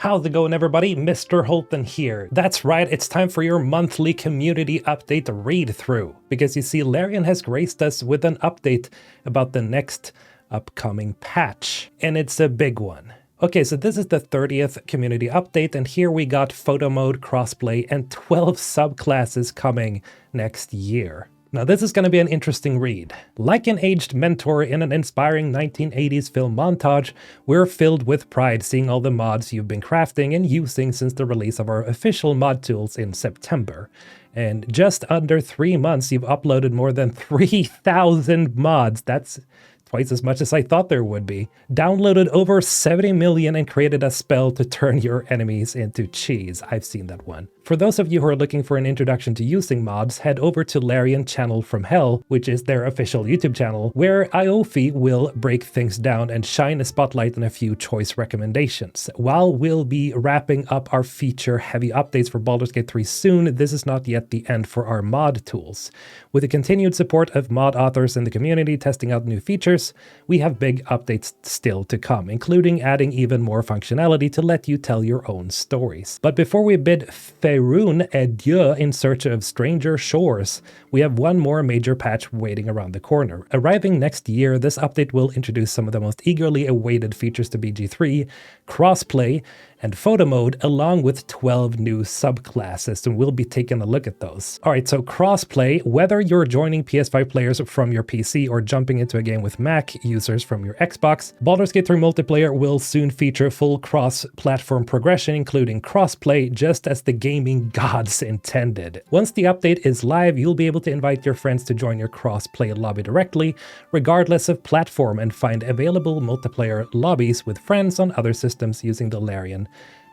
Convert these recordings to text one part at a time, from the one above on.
How's it going, everybody? Mr. Holton here. That's right, it's time for your monthly community update read-through. Because you see, Larian has graced us with an update about the next upcoming patch. And it's a big one. Okay, so this is the 30th community update, and here we got Photomode, crossplay, and 12 subclasses coming next year. Now this is going to be an interesting read. Like an aged mentor in an inspiring 1980s film montage, we're filled with pride seeing all the mods you've been crafting and using since the release of our official mod tools in September. And just under 3 months, you've uploaded more than 3,000 mods. That's twice as much as I thought there would be. Downloaded over 70 million and created a spell to turn your enemies into cheese. I've seen that one. For those of you who are looking for an introduction to using mods, head over to Larian Channel from Hell, which is their official YouTube channel, where Iofi will break things down and shine a spotlight on a few choice recommendations. While we'll be wrapping up our feature-heavy updates for Baldur's Gate 3 soon, this is not yet the end for our mod tools. With the continued support of mod authors in the community testing out new features, we have big updates still to come, including adding even more functionality to let you tell your own stories. But before we bid Faerun adieu in search of stranger shores, we have one more major patch waiting around the corner. Arriving next year, this update will introduce some of the most eagerly awaited features to BG3, crossplay, and Photomode, along with 12 new subclasses, and we'll be taking a look at those. Alright, so crossplay, whether you're joining PS5 players from your PC or jumping into a game with Mac users from your Xbox, Baldur's Gate 3 multiplayer will soon feature full cross-platform progression, including crossplay, just as the gaming gods intended. Once the update is live, you'll be able to invite your friends to join your crossplay lobby directly, regardless of platform, and find available multiplayer lobbies with friends on other systems using the Larian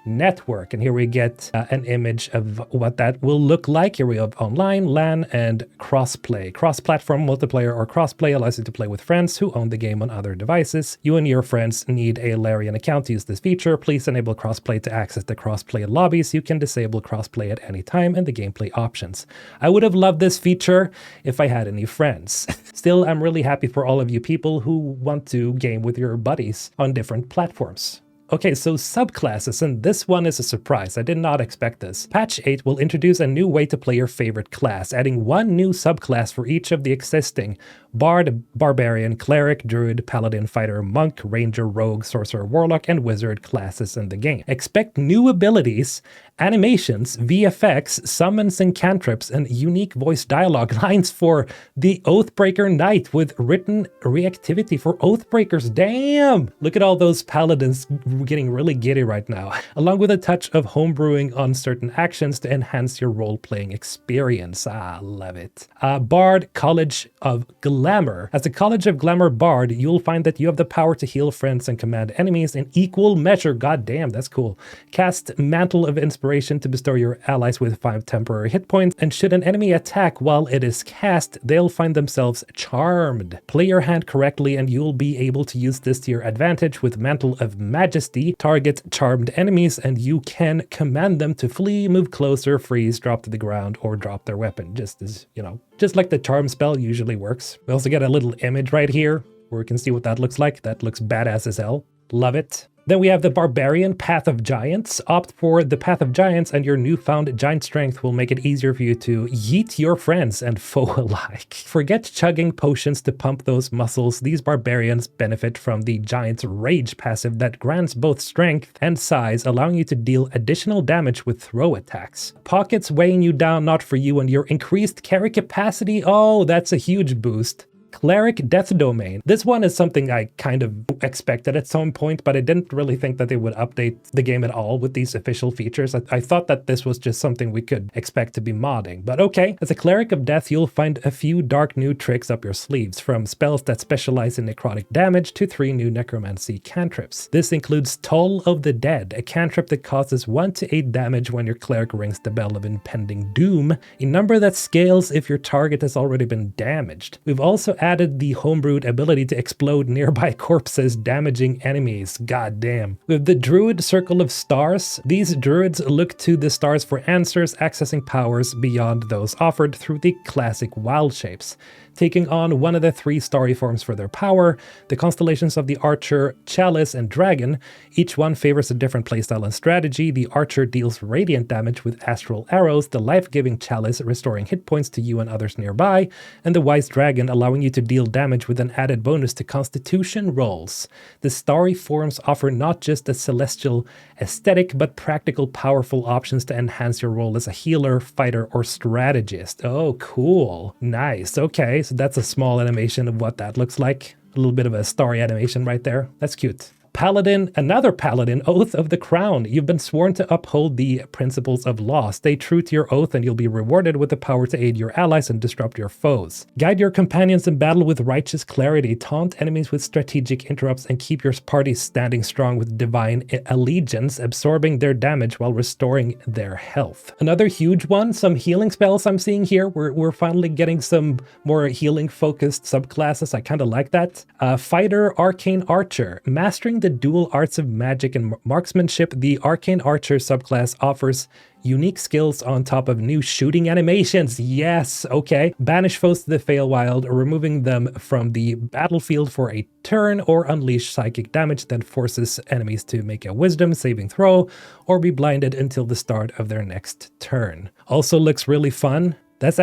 network. And here we get an image of what that will look like. Here we have online, LAN, and crossplay. Cross-platform multiplayer or crossplay allows you to play with friends who own the game on other devices. You and your friends need a Larian account to use this feature. Please enable crossplay to access the crossplay lobbies. You can disable crossplay at any time in the gameplay options. I would have loved this feature if I had any friends. Still, I'm really happy for all of you people who want to game with your buddies on different platforms. Okay, so subclasses, and this one is a surprise. I did not expect this. Patch 8 will introduce a new way to play your favorite class, adding one new subclass for each of the existing Bard, Barbarian, Cleric, Druid, Paladin, Fighter, Monk, Ranger, Rogue, Sorcerer, Warlock, and Wizard classes in the game. Expect new abilities, animations, VFX, summons and cantrips, and unique voice dialogue lines for the Oathbreaker Knight with written reactivity for Oathbreakers. Damn! Look at all those paladins getting really giddy right now. Along with a touch of homebrewing on certain actions to enhance your role-playing experience. Ah, love it. Bard, College of Glamour. As a College of Glamour Bard, you'll find that you have the power to heal friends and command enemies in equal measure. God damn, that's cool. Cast Mantle of Inspiration to bestow your allies with 5 temporary hit points, and should an enemy attack while it is cast, they'll find themselves charmed. Play your hand correctly and you'll be able to use this to your advantage with Mantle of Majesty. Target charmed enemies and you can command them to flee, move closer, freeze, drop to the ground, or drop their weapon, just as, you know, just like the charm spell usually works. We also get a little image right here where we can see what that looks like. That looks badass as hell. Love it. Then we have the Barbarian Path of Giants. Opt for the Path of Giants and your newfound giant strength will make it easier for you to yeet your friends and foe alike. Forget chugging potions to pump those muscles. These barbarians benefit from the Giant's Rage passive that grants both strength and size, allowing you to deal additional damage with throw attacks. Pockets weighing you down, not for you, and your increased carry capacity. Oh, that's a huge boost. Cleric Death Domain. This one is something I kind of expected at some point, but I didn't really think that they would update the game at all with these official features. I thought that this was just something we could expect to be modding, but okay. As a Cleric of Death, you'll find a few dark new tricks up your sleeves, from spells that specialize in necrotic damage to 3 new necromancy cantrips. This includes Toll of the Dead, a cantrip that causes 1 to 8 damage when your cleric rings the bell of impending doom, a number that scales if your target has already been damaged. We've also added the homebrewed ability to explode nearby corpses, damaging enemies. God damn. With the Druid Circle of Stars, these druids look to the stars for answers, accessing powers beyond those offered through the classic wild shapes. taking on one of the 3 starry forms for their power. The constellations of the Archer, Chalice, and Dragon. Each one favors a different playstyle and strategy. The Archer deals radiant damage with astral arrows, the life-giving Chalice restoring hit points to you and others nearby, and the Wise Dragon allowing you to deal damage with an added bonus to Constitution rolls. The starry forms offer not just a celestial aesthetic, but practical, powerful options to enhance your role as a healer, fighter, or strategist. Oh, cool. Nice. Okay, so that's a small animation of what that looks like. A little bit of a starry animation right there. That's cute. Paladin, another Paladin, Oath of the Crown. You've been sworn to uphold the principles of law. Stay true to your oath and you'll be rewarded with the power to aid your allies and disrupt your foes. Guide your companions in battle with righteous clarity. Taunt enemies with strategic interrupts and keep your party standing strong with divine allegiance, absorbing their damage while restoring their health. Another huge one, some healing spells I'm seeing here. We're finally getting some more healing focused subclasses. I kind of like that. Fighter, Arcane Archer. Mastering the dual arts of magic and marksmanship, the Arcane Archer subclass offers unique skills on top of new shooting animations. Yes, okay. Banish foes to the Feywild, removing them from the battlefield for a turn, or unleash psychic damage that forces enemies to make a wisdom saving throw or be blinded until the start of their next turn. Also looks really fun. That's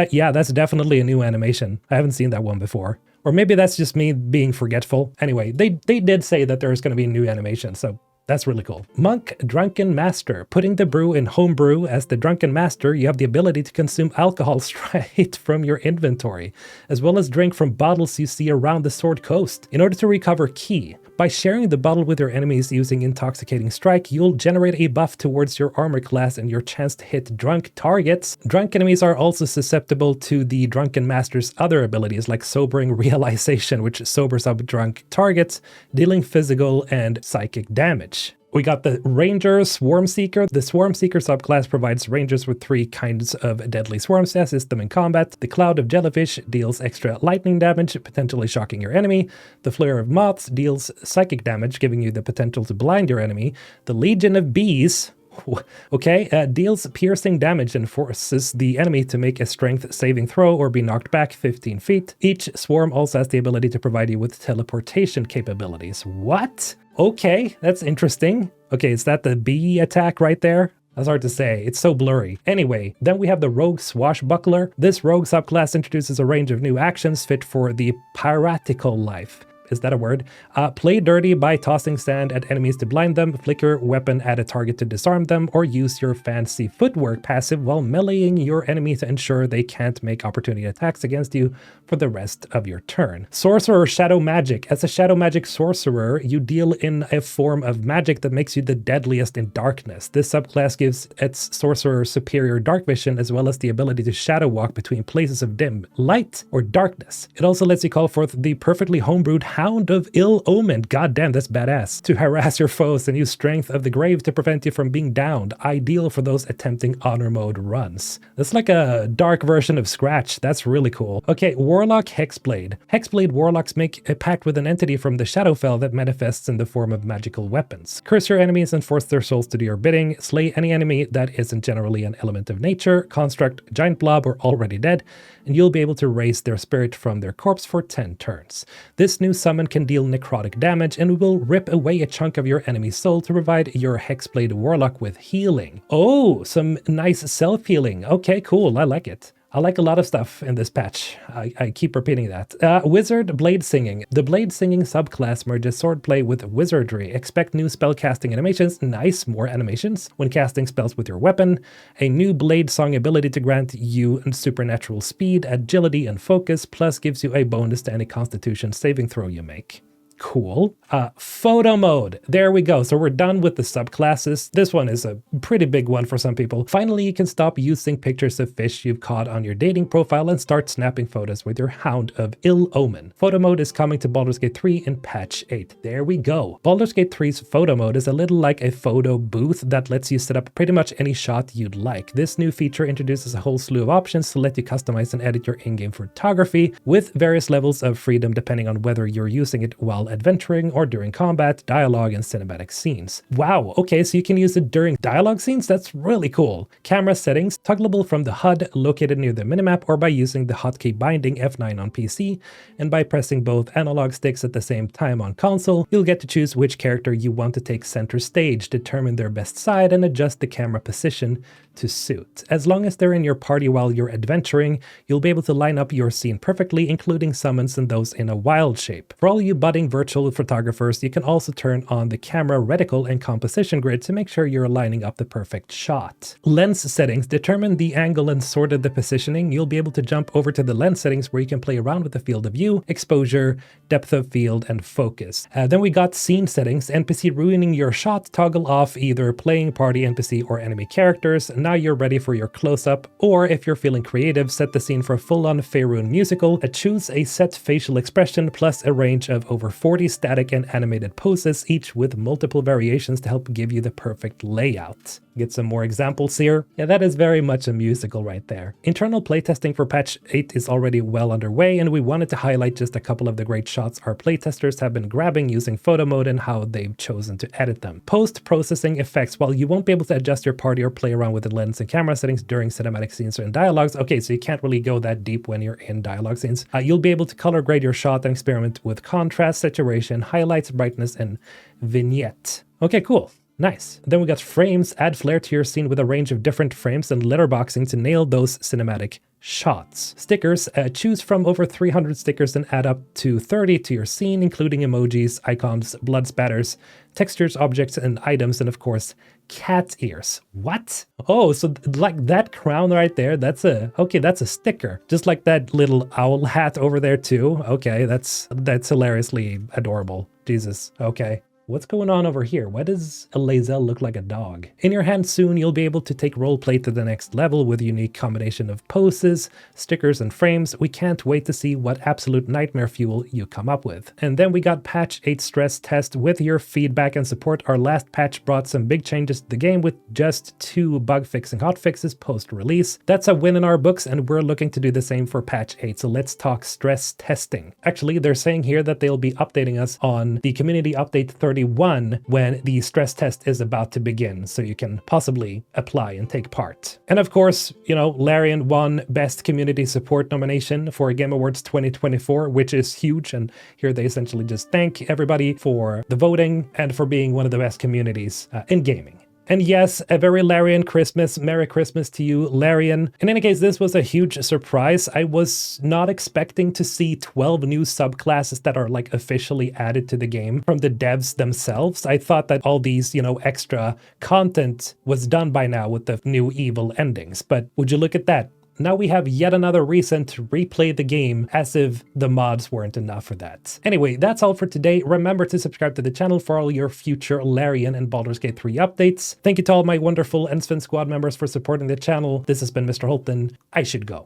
definitely a new animation. I haven't seen that one before. Or maybe that's just me being forgetful. Anyway, they did say that there's going to be new animation, so that's really cool. Monk, Drunken Master. Putting the brew in homebrew as the Drunken Master, you have the ability to consume alcohol straight from your inventory, as well as drink from bottles you see around the Sword Coast. In order to recover ki, by sharing the bottle with your enemies using Intoxicating Strike, you'll generate a buff towards your armor class and your chance to hit drunk targets. Drunk enemies are also susceptible to the Drunken Master's other abilities like Sobering Realization, which sobers up drunk targets, dealing physical and psychic damage. We got the Ranger Swarm Seeker. The Swarm Seeker subclass provides rangers with 3 kinds of deadly swarms to assist them in combat. The Cloud of Jellyfish deals extra lightning damage, potentially shocking your enemy. The Flare of Moths deals psychic damage, giving you the potential to blind your enemy. The Legion of Bees, deals piercing damage and forces the enemy to make a strength saving throw or be knocked back 15 feet. Each swarm also has the ability to provide you with teleportation capabilities. What? Okay, that's interesting. Okay, is that the bee attack right there? That's hard to say. It's so blurry. Anyway, then we have the Rogue Swashbuckler. This rogue subclass introduces a range of new actions fit for the piratical life. Is that a word? Play dirty by tossing sand at enemies to blind them, flicker weapon at a target to disarm them, or use your fancy footwork passive while meleeing your enemy to ensure they can't make opportunity attacks against you for the rest of your turn. Sorcerer Shadow Magic. As a Shadow Magic sorcerer, you deal in a form of magic that makes you the deadliest in darkness. This subclass gives its sorcerer superior dark vision as well as the ability to shadow walk between places of dim light or darkness. It also lets you call forth the perfectly homebrewed Hound of Ill Omen, goddamn that's badass, to harass your foes and use Strength of the Grave to prevent you from being downed, ideal for those attempting honor mode runs. That's like a dark version of Scratch, that's really cool. Okay, Warlock Hexblade. Hexblade Warlocks make a pact with an entity from the Shadowfell that manifests in the form of magical weapons. Curse your enemies and force their souls to do your bidding, slay any enemy that isn't generally an element of nature, construct giant blob or already dead, and you'll be able to raise their spirit from their corpse for 10 turns. This new summon can deal necrotic damage and will rip away a chunk of your enemy's soul to provide your Hexblade Warlock with healing. Oh, some nice self-healing. Okay, cool, I like it. I like a lot of stuff in this patch. I keep repeating that. Wizard Blade Singing. The Blade Singing subclass merges swordplay with wizardry. Expect new spellcasting animations. Nice, more animations. When casting spells with your weapon. A new Blade Song ability to grant you supernatural speed, agility, and focus, plus gives you a bonus to any Constitution saving throw you make. Cool. Photo mode. There we go. So we're done with the subclasses. This one is a pretty big one for some people. Finally, you can stop using pictures of fish you've caught on your dating profile and start snapping photos with your Hound of Ill Omen. Photo mode is coming to Baldur's Gate 3 in patch 8. There we go. Baldur's Gate 3's photo mode is a little like a photo booth that lets you set up pretty much any shot you'd like. This new feature introduces a whole slew of options to let you customize and edit your in-game photography with various levels of freedom depending on whether you're using it while while adventuring or during combat, dialogue, and cinematic scenes. Wow, okay, so you can use it during dialogue scenes? That's really cool. Camera settings, toggleable from the HUD located near the minimap or by using the hotkey binding F9 on PC, and by pressing both analog sticks at the same time on console, you'll get to choose which character you want to take center stage, determine their best side, and adjust the camera position to suit. As long as they're in your party while you're adventuring, you'll be able to line up your scene perfectly, including summons and those in a wild shape. For all you budding virtual photographers, you can also turn on the camera reticle and composition grid to make sure you're lining up the perfect shot. Lens settings determine the angle and sorted the positioning. You'll be able to jump over to the lens settings where you can play around with the field of view, exposure, depth of field, and focus. Then we got scene settings. NPC ruining your shot, toggle off either playing party NPC or enemy characters. Now you're ready for your close-up, or if you're feeling creative, set the scene for a full-on Faerun musical. Choose a set facial expression plus a range of over 40 static and animated poses, each with multiple variations to help give you the perfect layout. Get some more examples here. Yeah, that is very much a musical right there. Internal playtesting for patch 8 is already well underway, and we wanted to highlight just a couple of the great shots our playtesters have been grabbing using Photomode and how they've chosen to edit them. Post-processing effects. While you won't be able to adjust your party or play around with the lens and camera settings during cinematic scenes or in dialogues, okay, so you can't really go that deep when you're in dialogue scenes, you'll be able to color grade your shot and experiment with contrast, saturation, highlights, brightness, and vignette. Okay, cool. Nice. Then we got frames. Add flair to your scene with a range of different frames and letterboxing to nail those cinematic shots. Stickers. Choose from over 300 stickers and add up to 30 to your scene, including emojis, icons, blood spatters, textures, objects, and items, and of course, cat ears. What? Oh, so like that crown right there, that's a sticker. Just like that little owl hat over there too. Okay, that's hilariously adorable. Jesus. Okay. What's going on over here? Why does a Lae'zel look like a dog? In your hand soon, you'll be able to take roleplay to the next level with a unique combination of poses, stickers, and frames. We can't wait to see what absolute nightmare fuel you come up with. And then we got patch 8 stress test. With your feedback and support, our last patch brought some big changes to the game with just 2 bug fixing hotfixes post-release. That's a win in our books, and we're looking to do the same for patch 8. So let's talk stress testing. Actually, they're saying here that they'll be updating us on the community update 31 when the stress test is about to begin, so you can possibly apply and take part. And of course, you know, Larian won Best Community Support nomination for Game Awards 2024, which is huge, and here they essentially just thank everybody for the voting and for being one of the best communities in gaming. And yes, a very Larian Christmas. Merry Christmas to you, Larian. In any case, this was a huge surprise. I was not expecting to see 12 new subclasses that are like officially added to the game from the devs themselves. I thought that all these, you know, extra content was done by now with the new evil endings. But would you look at that? Now we have yet another reason to replay the game as if the mods weren't enough for that. Anyway, that's all for today. Remember to subscribe to the channel for all your future Larian and Baldur's Gate 3 updates. Thank you to all my wonderful Ensven squad members for supporting the channel. This has been Mr. Holton. I should go.